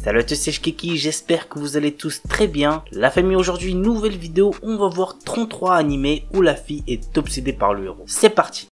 Salut à tous, c'est Shkeki, j'espère que vous allez tous très bien. La famille, aujourd'hui, nouvelle vidéo, on va voir 33 animés où la fille est obsédée par le héros. C'est parti.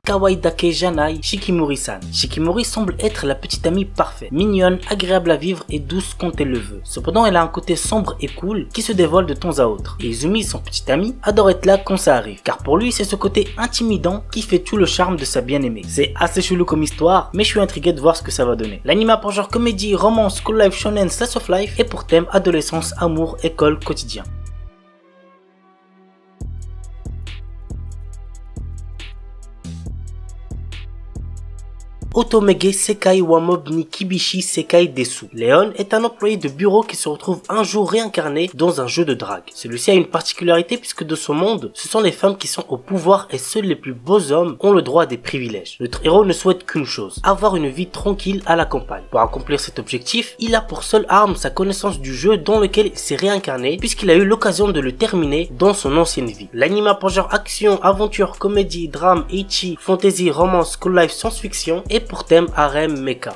Kawaii Dake Janai Shikimori-san. Shikimori semble être la petite amie parfaite, mignonne, agréable à vivre et douce quand elle le veut. Cependant, elle a un côté sombre et cool qui se dévoile de temps à autre. Et Izumi, son petit ami, adore être là quand ça arrive, car pour lui, c'est ce côté intimidant qui fait tout le charme de sa bien-aimée. C'est assez chelou comme histoire, mais je suis intrigué de voir ce que ça va donner. L'anime a pour genre comédie, romance, school life, shonen, slice of life et pour thème adolescence, amour, école, quotidien. Otomege Sekai wa Mob ni Kibishi Sekai Desu. Léon est un employé de bureau qui se retrouve un jour réincarné dans un jeu de drague. Celui-ci a une particularité puisque de son monde, ce sont les femmes qui sont au pouvoir et seuls les plus beaux hommes ont le droit à des privilèges. Notre héros ne souhaite qu'une chose, avoir une vie tranquille à la campagne. Pour accomplir cet objectif, il a pour seule arme sa connaissance du jeu dans lequel il s'est réincarné puisqu'il a eu l'occasion de le terminer dans son ancienne vie. L'anime a pour genre action, aventure, comédie, drame, ecchi, fantasy, romance, school life, science-fiction et pour thème harem mecha.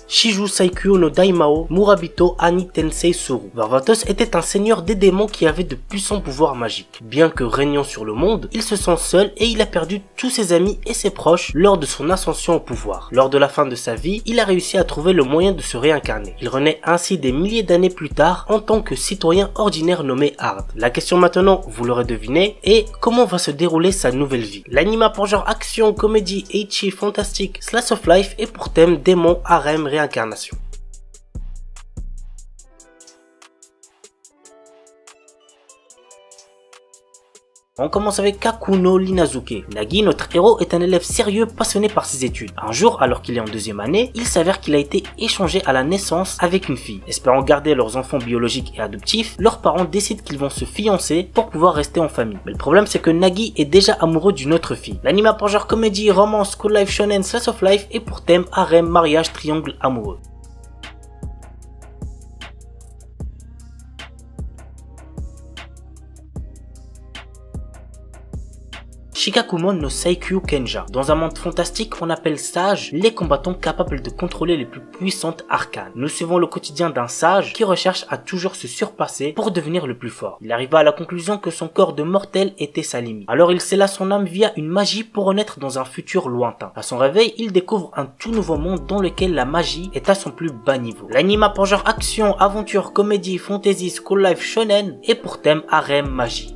Shiju Saikyo no Daimao Murabito Ani Tensei Suru. Varvatos était un seigneur des démons qui avait de puissants pouvoirs magiques. Bien que régnant sur le monde, il se sent seul et il a perdu tous ses amis et ses proches lors de son ascension au pouvoir. Lors de la fin de sa vie, il a réussi à trouver le moyen de se réincarner. Il renaît ainsi des milliers d'années plus tard en tant que citoyen ordinaire nommé Hard. La question maintenant, vous l'aurez deviné, est comment va se dérouler sa nouvelle vie. L'anime a pour genre action, comédie, ecchi, fantastique, slice of life et pour thème démon, harem, réincarnation. On commence avec Kakuno Linazuke. Nagi, notre héros, est un élève sérieux passionné par ses études. Un jour, alors qu'il est en deuxième année, il s'avère qu'il a été échangé à la naissance avec une fille. Espérant garder leurs enfants biologiques et adoptifs, leurs parents décident qu'ils vont se fiancer pour pouvoir rester en famille. Mais le problème, c'est que Nagi est déjà amoureux d'une autre fille. L'anime a pour genre comédie, romance, school life, shonen, slice of life et pour thème harem, mariage, triangle amoureux. Shikakumon no Saikyu Kenja. Dans un monde fantastique, on appelle sages les combattants capables de contrôler les plus puissantes arcanes. Nous suivons le quotidien d'un sage qui recherche à toujours se surpasser pour devenir le plus fort. Il arriva à la conclusion que son corps de mortel était sa limite. Alors il scella son âme via une magie pour renaître dans un futur lointain. À son réveil, il découvre un tout nouveau monde dans lequel la magie est à son plus bas niveau. L'anime a pour genre action, aventure, comédie, fantasy, school life, shonen et pour thème harem, magie.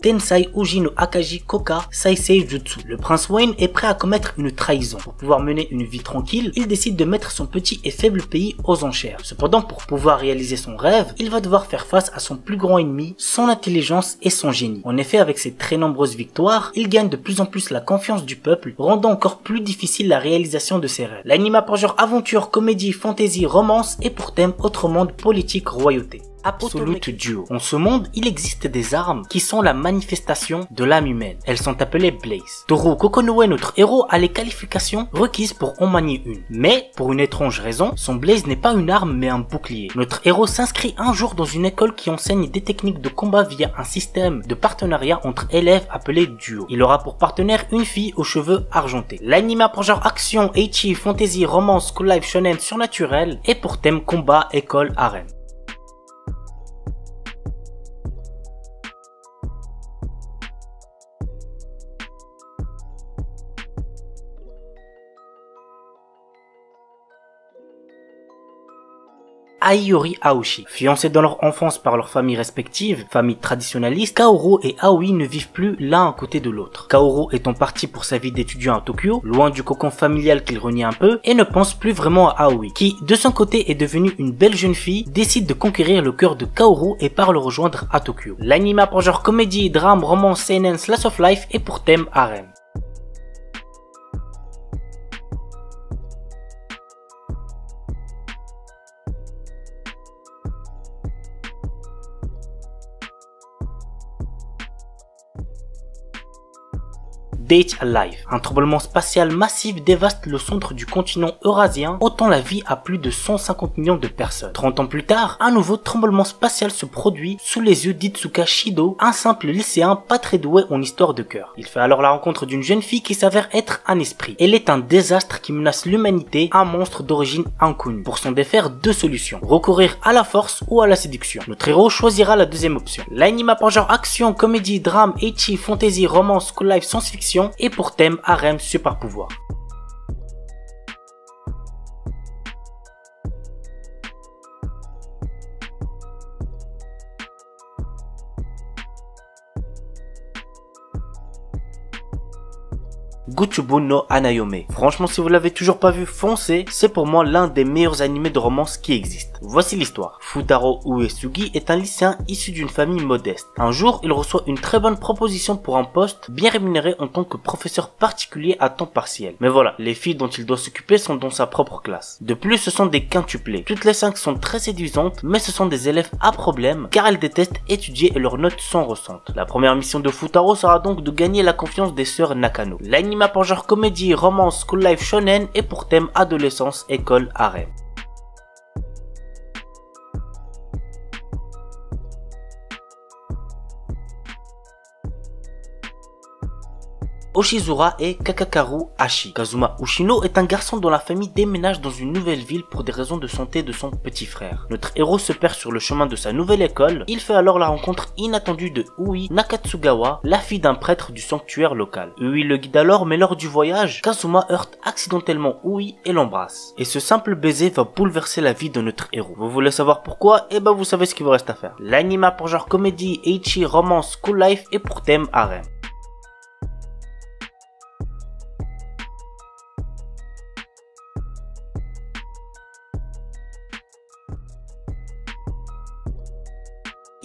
Tensai Uji no Akaji Koka Saisei Jutsu. Le prince Wayne est prêt à commettre une trahison. Pour pouvoir mener une vie tranquille, il décide de mettre son petit et faible pays aux enchères. Cependant, pour pouvoir réaliser son rêve, il va devoir faire face à son plus grand ennemi, son intelligence et son génie. En effet, avec ses très nombreuses victoires, il gagne de plus en plus la confiance du peuple, rendant encore plus difficile la réalisation de ses rêves. L'anime a pour genre aventure, comédie, fantasy, romance et pour thème autre monde, politique, royauté. Absolute Duo. En ce monde, il existe des armes qui sont la manifestation de l'âme humaine. Elles sont appelées Blaze. Toru Kokonoe, notre héros, a les qualifications requises pour en manier une. Mais, pour une étrange raison, son Blaze n'est pas une arme mais un bouclier. Notre héros s'inscrit un jour dans une école qui enseigne des techniques de combat via un système de partenariat entre élèves appelé Duo. Il aura pour partenaire une fille aux cheveux argentés. L'anime a pour genre action, ecchi, fantasy, romance, school life, shonen, surnaturel et pour thème combat, école, harem. Aiyori Aoshi. Fiancés dans leur enfance par leurs familles respectives, familles traditionnalistes, Kaoru et Aoi ne vivent plus l'un à côté de l'autre. Kaoru étant parti pour sa vie d'étudiant à Tokyo, loin du cocon familial qu'il renie un peu, et ne pense plus vraiment à Aoi, qui, de son côté est devenue une belle jeune fille, décide de conquérir le cœur de Kaoru et part le rejoindre à Tokyo. L'anime a pour genre comédie, drame, romance, seinen, slice of life et pour thème harem. Stay Alive. Un tremblement spatial massif dévaste le centre du continent eurasien, ôtant la vie à plus de 150 millions de personnes. 30 ans plus tard, un nouveau tremblement spatial se produit sous les yeux d'Itsuka Shido, un simple lycéen pas très doué en histoire de cœur. Il fait alors la rencontre d'une jeune fille qui s'avère être un esprit. Elle est un désastre qui menace l'humanité, un monstre d'origine inconnue. Pour s'en défaire, deux solutions: recourir à la force ou à la séduction. Notre héros choisira la deuxième option. L'anime a pour genre action, comédie, drame, ecchi, fantasy, romance, school life, science-fiction et pour thème harem, super pouvoir. Gochubu no Hanayome. Franchement, si vous l'avez toujours pas vu, foncez, c'est pour moi l'un des meilleurs animés de romance qui existent. Voici l'histoire. Futaro Uesugi est un lycéen issu d'une famille modeste. Un jour, il reçoit une très bonne proposition pour un poste bien rémunéré en tant que professeur particulier à temps partiel. Mais voilà, les filles dont il doit s'occuper sont dans sa propre classe. De plus, ce sont des quintuplés. Toutes les 5 sont très séduisantes, mais ce sont des élèves à problème car elles détestent étudier et leurs notes sont ressentent. La première mission de Futaro sera donc de gagner la confiance des sœurs Nakano. L'anime a pour genre comédie, romance, school life, shonen et pour thème adolescence, école, harem. Oshizura et Kakakaru Hashi. Kazuma Ushino est un garçon dont la famille déménage dans une nouvelle ville pour des raisons de santé de son petit frère. Notre héros se perd sur le chemin de sa nouvelle école. Il fait alors la rencontre inattendue de Ui Nakatsugawa, la fille d'un prêtre du sanctuaire local. Ui le guide alors, mais lors du voyage, Kazuma heurte accidentellement Ui et l'embrasse. Et ce simple baiser va bouleverser la vie de notre héros. Vous voulez savoir pourquoi? Eh ben vous savez ce qu'il vous reste à faire. L'anime a pour genre comédie, ecchi, romance, school life et pour thème harem.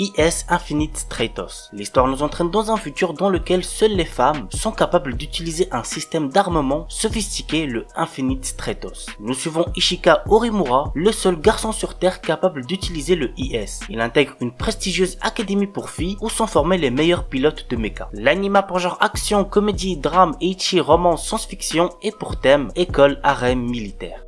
IS Infinite Stratos. L'histoire nous entraîne dans un futur dans lequel seules les femmes sont capables d'utiliser un système d'armement sophistiqué, le Infinite Stratos. Nous suivons Ishika Orimura, le seul garçon sur Terre capable d'utiliser le IS. Il intègre une prestigieuse académie pour filles où sont formés les meilleurs pilotes de mecha. L'anime a pour genre action, comédie, drame, ecchi, romance, science-fiction et pour thème école, harem, militaire.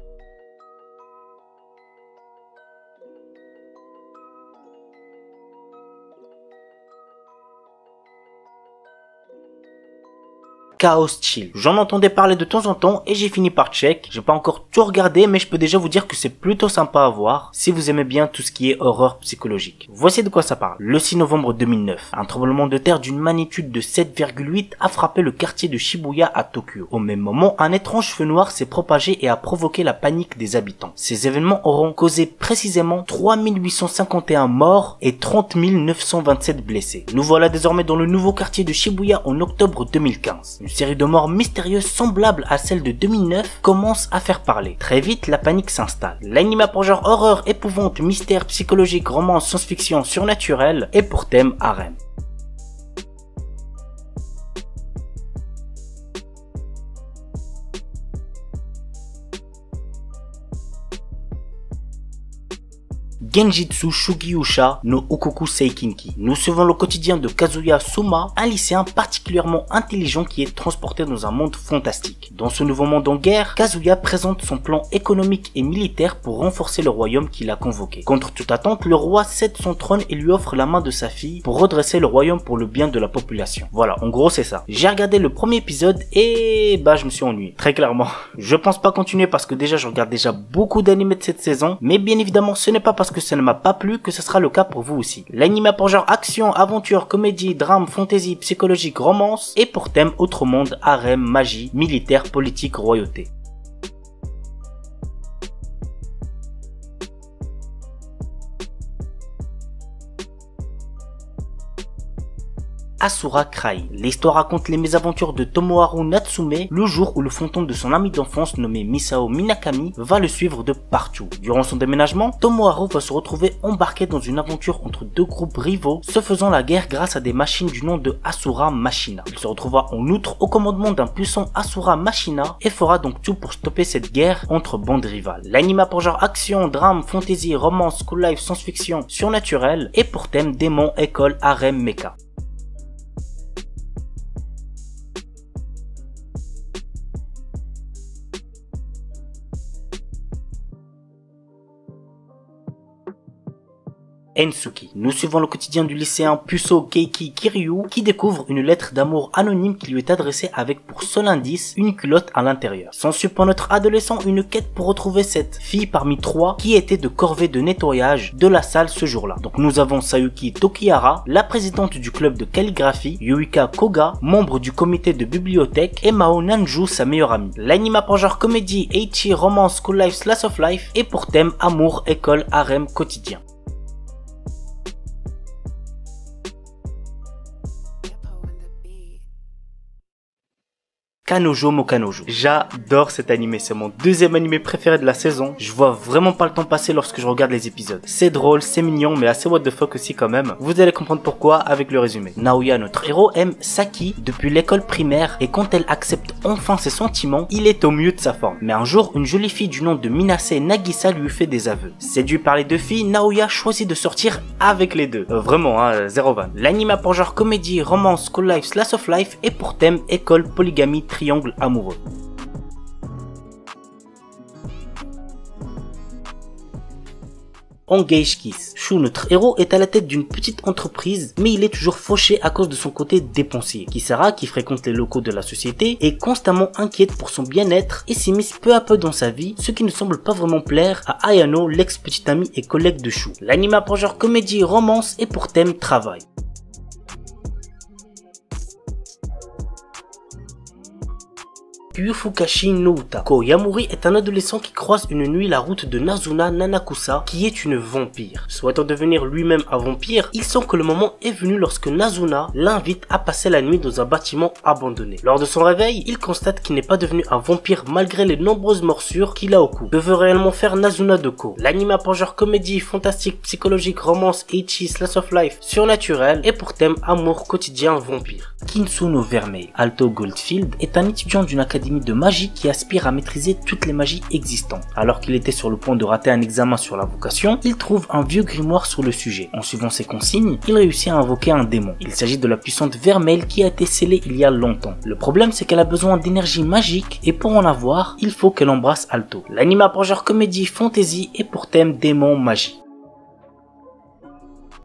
Chaos Chill. J'en entendais parler de temps en temps et j'ai fini par check. J'ai pas encore tout regardé mais je peux déjà vous dire que c'est plutôt sympa à voir si vous aimez bien tout ce qui est horreur psychologique. Voici de quoi ça parle. Le 6 novembre 2009, un tremblement de terre d'une magnitude de 7,8 a frappé le quartier de Shibuya à Tokyo. Au même moment, un étrange feu noir s'est propagé et a provoqué la panique des habitants. Ces événements auront causé précisément 3851 morts et 30 927 blessés. Nous voilà désormais dans le nouveau quartier de Shibuya en octobre 2015. Une série de morts mystérieuses semblables à celle de 2009 commence à faire parler. Très vite, la panique s'installe. L'anime a pour genre horreur, épouvante, mystère, psychologique, romance, science-fiction, surnaturel et pour thème harem. Genjitsu Shugyusha no Ukoku Seikinki. Nous suivons le quotidien de Kazuya Suma, un lycéen particulièrement intelligent qui est transporté dans un monde fantastique. Dans ce nouveau monde en guerre, Kazuya présente son plan économique et militaire pour renforcer le royaume qu'il a convoqué. Contre toute attente, le roi cède son trône et lui offre la main de sa fille pour redresser le royaume pour le bien de la population. Voilà, en gros c'est ça. J'ai regardé le premier épisode et bah je me suis ennuyé, très clairement. Je pense pas continuer parce que déjà je regarde déjà beaucoup d'animés de cette saison, mais bien évidemment ce n'est pas parce que ça ne m'a pas plu que ce sera le cas pour vous aussi. L'anime a pour genre action, aventure, comédie, drame, fantasy, psychologique, romance et pour thème autre monde, harem, magie, militaire, politique, royauté. Asura Cry. L'histoire raconte les mésaventures de Tomoharu Natsume le jour où le fantôme de son ami d'enfance nommé Misao Minakami va le suivre de partout. Durant son déménagement, Tomoharu va se retrouver embarqué dans une aventure entre deux groupes rivaux se faisant la guerre grâce à des machines du nom de Asura Machina. Il se retrouvera en outre au commandement d'un puissant Asura Machina et fera donc tout pour stopper cette guerre entre bandes rivales. L'anime a pour genre action, drame, fantasy, romance, school life, science-fiction, surnaturel et pour thème démon, école, harem, mecha. Ensuki. Nous suivons le quotidien du lycéen puceau Keiki Kiryu qui découvre une lettre d'amour anonyme qui lui est adressée avec pour seul indice une culotte à l'intérieur. S'ensuit pour notre adolescent une quête pour retrouver cette fille parmi 3 qui était de corvée de nettoyage de la salle ce jour-là. Donc nous avons Sayuki Tokihara, la présidente du club de calligraphie, Yuika Koga, membre du comité de bibliothèque, et Mao Nanju, sa meilleure amie. L'anime a pour genre comédie, ecchi, romance, school life, slice of life et pour thème amour, école, harem, quotidien. Kanojo mo Kanojo. J'adore cet animé, c'est mon deuxième animé préféré de la saison. Je vois vraiment pas le temps passer lorsque je regarde les épisodes. C'est drôle, c'est mignon, mais assez what the fuck aussi quand même. Vous allez comprendre pourquoi avec le résumé. Naoya, notre héros, aime Saki depuis l'école primaire et quand elle accepte enfin ses sentiments, il est au mieux de sa forme. Mais un jour, une jolie fille du nom de Minase Nagisa lui fait des aveux. Séduit par les deux filles, Naoya choisit de sortir avec les deux. Vraiment, zéro van. L'anime a pour genre comédie, romance, school life, slice of life et pour thème école, polygamie, triangle amoureux. Engage Kiss. Shu, notre héros, est à la tête d'une petite entreprise, mais il est toujours fauché à cause de son côté dépensier. Kisara, qui fréquente les locaux de la société, est constamment inquiète pour son bien-être et s'immisce peu à peu dans sa vie, ce qui ne semble pas vraiment plaire à Ayano, l'ex-petite amie et collègue de Shu. L'anime a pour genre comédie, romance et pour thème travail. Kyufukashi no Uta. Ko Yamuri est un adolescent qui croise une nuit la route de Nazuna Nanakusa, qui est une vampire. Souhaitant devenir lui-même un vampire, il sent que le moment est venu lorsque Nazuna l'invite à passer la nuit dans un bâtiment abandonné. Lors de son réveil, il constate qu'il n'est pas devenu un vampire malgré les nombreuses morsures qu'il a au cou. Que veut réellement faire Nazuna de Ko? L'anime a pour genre comédie, fantastique, psychologique, romance, ecchi, slice of life, surnaturel et pour thème amour quotidien vampire. Kinsuno Vermeil. Alto Goldfield est un étudiant d'une académie de magie qui aspire à maîtriser toutes les magies existantes. Alors qu'il était sur le point de rater un examen sur la vocation, il trouve un vieux grimoire sur le sujet. En suivant ses consignes, il réussit à invoquer un démon. Il s'agit de la puissante Vermeil qui a été scellée il y a longtemps. Le problème, c'est qu'elle a besoin d'énergie magique et pour en avoir, il faut qu'elle embrasse Alto. L'anime a pour genre comédie, fantasy et pour thème démon magie.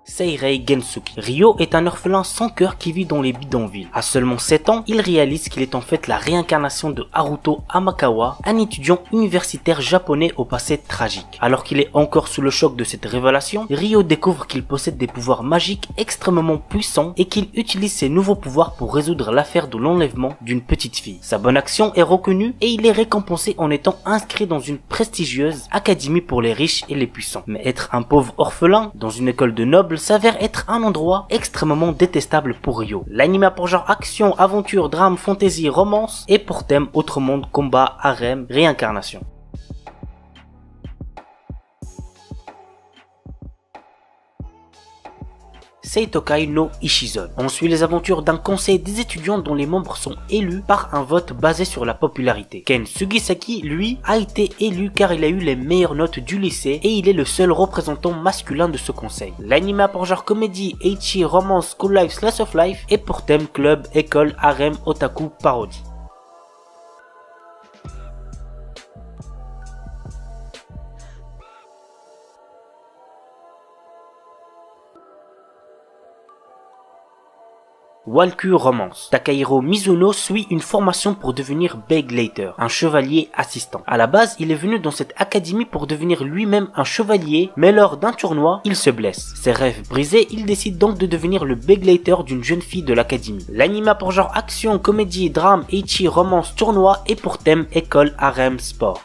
Seirei Gensuki. Ryo est un orphelin sans cœur qui vit dans les bidonvilles. À seulement 7 ans, il réalise qu'il est en fait la réincarnation de Haruto Amakawa, un étudiant universitaire japonais au passé tragique. Alors qu'il est encore sous le choc de cette révélation, Ryo découvre qu'il possède des pouvoirs magiques extrêmement puissants et qu'il utilise ses nouveaux pouvoirs pour résoudre l'affaire de l'enlèvement d'une petite fille. Sa bonne action est reconnue et il est récompensé en étant inscrit dans une prestigieuse académie pour les riches et les puissants. Mais être un pauvre orphelin dans une école de nobles s'avère être un endroit extrêmement détestable pour Ryo. L'anime a pour genre action, aventure, drame, fantasy, romance et pour thème autre monde, combat, harem, réincarnation. Seitokai no Ishizon. On suit les aventures d'un conseil des étudiants dont les membres sont élus par un vote basé sur la popularité. Ken Sugisaki, lui, a été élu car il a eu les meilleures notes du lycée et il est le seul représentant masculin de ce conseil. L'anime a pour genre comédie, ecchi, romance, school life, slice of life et pour thème club, école, harem, otaku, parodie. Walkure Romance. Takahiro Mizuno suit une formation pour devenir Beyglater, un chevalier assistant. À la base, il est venu dans cette académie pour devenir lui-même un chevalier, mais lors d'un tournoi, il se blesse. Ses rêves brisés, il décide donc de devenir le Beyglater d'une jeune fille de l'académie. L'anime a pour genre action, comédie, drame, ecchi, romance, tournoi et pour thème école, harem, sport.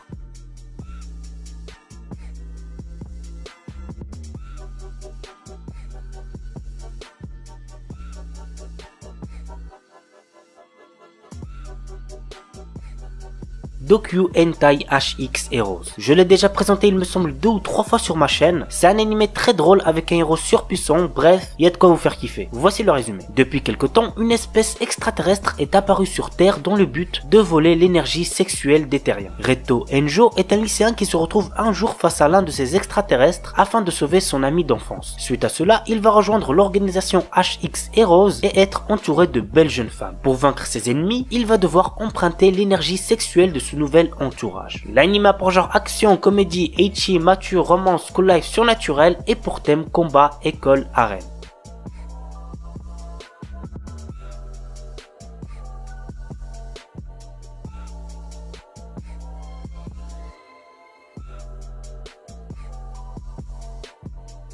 Dokyu Hentai HX Heroes. Je l'ai déjà présenté il me semble 2 ou 3 fois sur ma chaîne. C'est un animé très drôle avec un héros surpuissant, bref, il y a de quoi vous faire kiffer. Voici le résumé. Depuis quelque temps, une espèce extraterrestre est apparue sur Terre dans le but de voler l'énergie sexuelle des terriens. Reto Enjo est un lycéen qui se retrouve un jour face à l'un de ces extraterrestres afin de sauver son ami d'enfance. Suite à cela, il va rejoindre l'organisation HX Heroes et être entouré de belles jeunes femmes. Pour vaincre ses ennemis, il va devoir emprunter l'énergie sexuelle de ce nouvel entourage. L'anime a pour genre action, comédie, ecchi, mature, romance, school life surnaturel et pour thème combat, école, arène.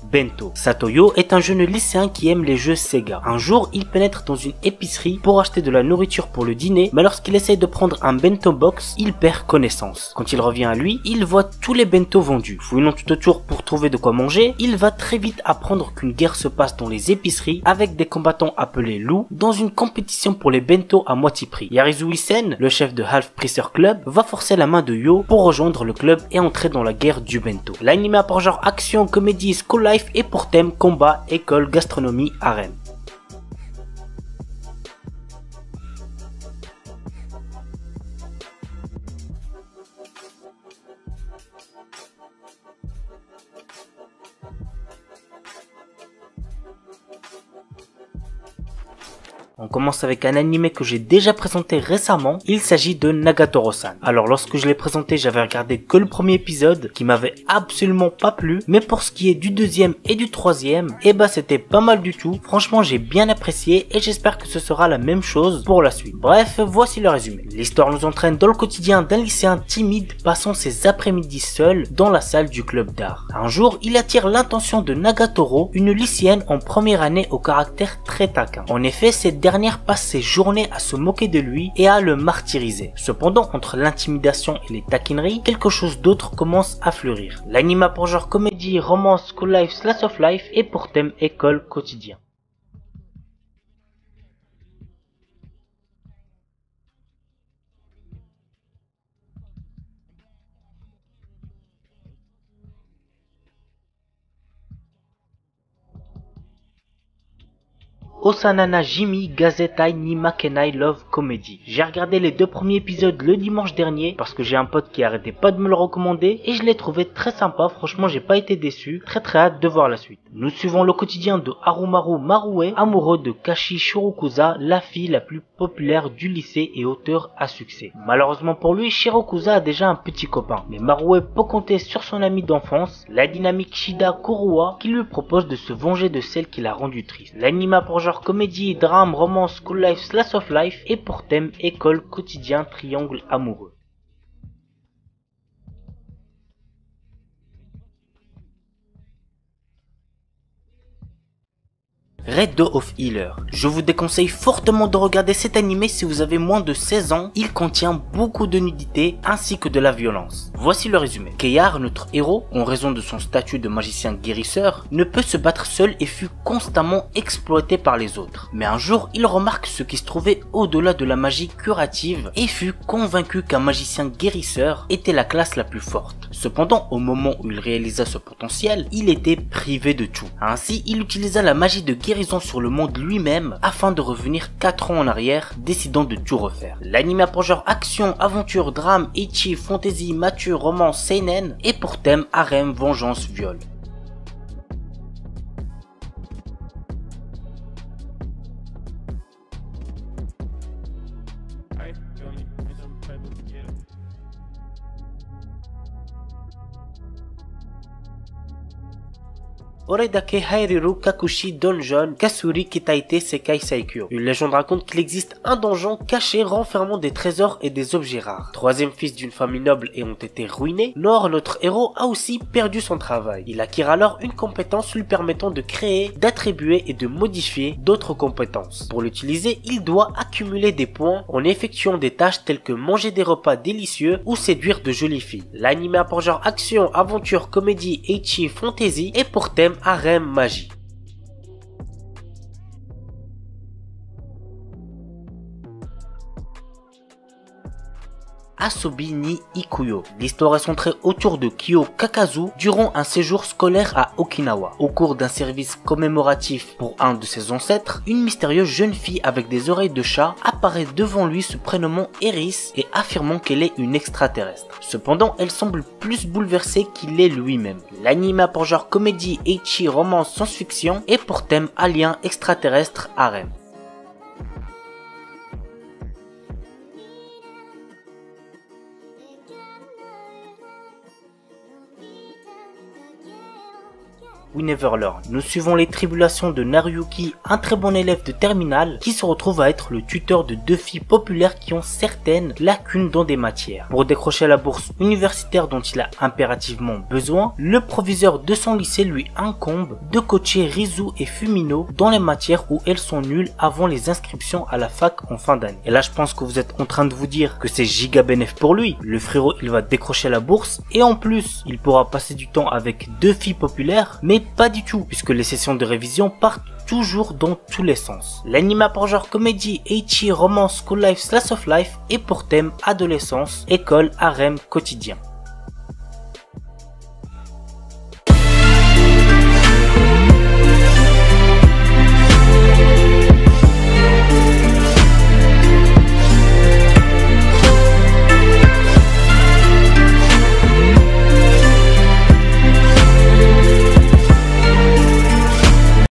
Bento. Satoyo est un jeune lycéen qui aime les jeux Sega. Un jour, il pénètre dans une épicerie pour acheter de la nourriture pour le dîner, mais lorsqu'il essaye de prendre un bento box, il perd connaissance. Quand il revient à lui, il voit tous les bento vendus. Fouillant tout autour pour trouver de quoi manger, il va très vite apprendre qu'une guerre se passe dans les épiceries avec des combattants appelés loups dans une compétition pour les bento à moitié prix. Yarizu Isen, le chef de Half Priester Club, va forcer la main de Yo pour rejoindre le club et entrer dans la guerre du bento. L'anime a pour genre action, comédie, school life et pour thème combat, école, gastronomie, arène. On commence avec un animé que j'ai déjà présenté récemment, il s'agit de Nagatoro-san. Alors lorsque je l'ai présenté, j'avais regardé que le premier épisode qui m'avait absolument pas plu, mais pour ce qui est du deuxième et du troisième, eh bah c'était pas mal du tout. Franchement j'ai bien apprécié et j'espère que ce sera la même chose pour la suite. Bref, voici le résumé. L'histoire nous entraîne dans le quotidien d'un lycéen timide passant ses après-midi seul dans la salle du club d'art. Un jour, il attire l'attention de Nagatoro, une lycéenne en première année au caractère très taquin. En effet, cette dernière passe ses journées à se moquer de lui et à le martyriser. Cependant, entre l'intimidation et les taquineries, quelque chose d'autre commence à fleurir. L'anime a pour genre comédie, romance, school life, slice of life et pour thème école, quotidien. Osanana Jimi Gazetai ni Makenai Love Comedy. J'ai regardé les 2 premiers épisodes le dimanche dernier parce que j'ai un pote qui arrêtait pas de me le recommander et je l'ai trouvé très sympa. Franchement, j'ai pas été déçu. Très hâte de voir la suite. Nous suivons le quotidien de Harumaru Marue, amoureux de Kashi Shirokusa, la fille la plus populaire du lycée et auteur à succès. Malheureusement pour lui, Shirokusa a déjà un petit copain, mais Marue peut compter sur son ami d'enfance, la dynamique Shida Kurua, qui lui propose de se venger de celle qui l'a rendu triste. L'anime a pour genre comédie, drame, romance, school life, slice of life et pour thème école, quotidien, triangle amoureux. Red Dawn of Healer. Je vous déconseille fortement de regarder cet animé si vous avez moins de 16 ans. Il contient beaucoup de nudité ainsi que de la violence. Voici le résumé. Keyar, notre héros, en raison de son statut de magicien guérisseur, ne peut se battre seul et fut constamment exploité par les autres. Mais un jour, il remarque ce qui se trouvait au-delà de la magie curative et fut convaincu qu'un magicien guérisseur était la classe la plus forte. Cependant, au moment où il réalisa ce potentiel, il était privé de tout. Ainsi, il utilisa la magie de guérison sur le monde lui-même afin de revenir 4 ans en arrière, décidant de tout refaire. L'anime a pour genre action, aventure, drame, ecchi, fantasy, mature, romance, seinen et pour thème harem, vengeance, viol. Oredake Hairiru Kakushi Donjon Kasuri Kitaite Sekai Saikyo. Une légende raconte qu'il existe un donjon caché renfermant des trésors et des objets rares. Troisième fils d'une famille noble ayant été ruiné, Nor, notre héros, a aussi perdu son travail. Il acquiert alors une compétence lui permettant de créer, d'attribuer et de modifier d'autres compétences. Pour l'utiliser, il doit accumuler des points en effectuant des tâches telles que manger des repas délicieux ou séduire de jolies filles. L'anime a pour genre action, aventure, comédie, ecchi, fantasy et pour thème harem, magie. Asobi ni Ikuyo. L'histoire est centrée autour de Kyo Kakazu durant un séjour scolaire à Okinawa. Au cours d'un service commémoratif pour un de ses ancêtres, une mystérieuse jeune fille avec des oreilles de chat apparaît devant lui se prénommant Eris et affirmant qu'elle est une extraterrestre. Cependant, elle semble plus bouleversée qu'il est lui-même. L'anime a pour genre comédie, ecchi, romance, science-fiction et pour thème alien, extraterrestre, harem. We Never Learn. Nous suivons les tribulations de Naruyuki, un très bon élève de terminale qui se retrouve à être le tuteur de 2 filles populaires qui ont certaines lacunes dans des matières. Pour décrocher la bourse universitaire dont il a impérativement besoin, le proviseur de son lycée lui incombe de coacher Rizu et Fumino dans les matières où elles sont nulles avant les inscriptions à la fac en fin d'année. Et là je pense que vous êtes en train de vous dire que c'est giga bénéf pour lui. Le frérot il va décrocher la bourse et en plus il pourra passer du temps avec 2 filles populaires, mais pas du tout puisque les sessions de révision partent toujours dans tous les sens. L'anime a pour genre comédie, ecchi, romance, school life, slice of life et pour thème adolescence, école, harem, quotidien.